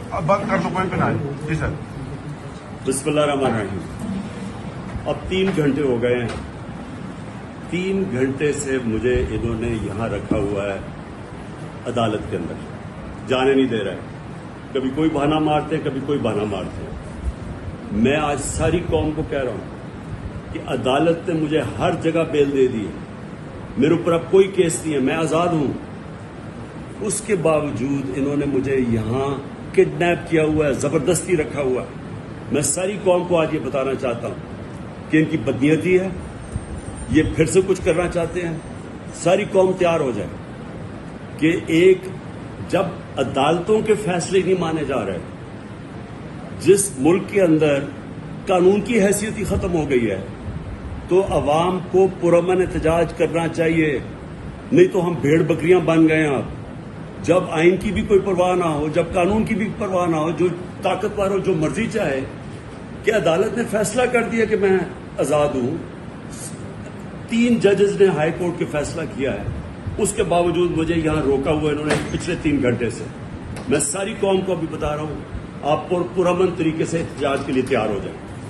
अब बंद कर दो, कोई भी ना है। जी सर। बिस्मिल्लाहिर्रहमानिर्रहीम। अब 3 घंटे हो गए हैं। 3 घंटे से मुझे इन्होंने यहाँ रखा हुआ है अदालत के अंदर, जाने नहीं दे रहा है। कभी कोई बहाना मारते हैं, कभी कोई बहाना मारते हैं। मैं आज सारी कौम को कह रहा हूं कि अदालत ने मुझे हर जगह बेल दे दी है, मेरे ऊपर अब कोई केस नहीं है, मैं आजाद हूं। उसके बावजूद इन्होंने मुझे यहां किडनैप किया हुआ है, जबरदस्ती रखा हुआ है। मैं सारी कौम को आज ये बताना चाहता हूं कि इनकी बदनीयती है, ये फिर से कुछ करना चाहते हैं। सारी कौम तैयार हो जाए कि एक जब अदालतों के फैसले नहीं माने जा रहे, जिस मुल्क के अंदर कानून की हैसियत ही खत्म हो गई है, तो अवाम को पुरअमन एहतजाज करना चाहिए। नहीं तो हम भेड़ बकरियां बन गए हैं। अब जब आइन की भी कोई परवाह ना हो, जब कानून की भी परवाह ना हो, जो ताकतवर हो जो मर्जी चाहे, कि अदालत ने फैसला कर दिया कि मैं आजाद हूं। 3 जजेस ने हाई कोर्ट के फैसला किया है, उसके बावजूद मुझे यहां रोका हुआ इन्होंने पिछले 3 घंटे से। मैं सारी कौम को अभी बता रहा हूं, आप पुरअमन तरीके से एहतजाज के लिए तैयार हो जाएं।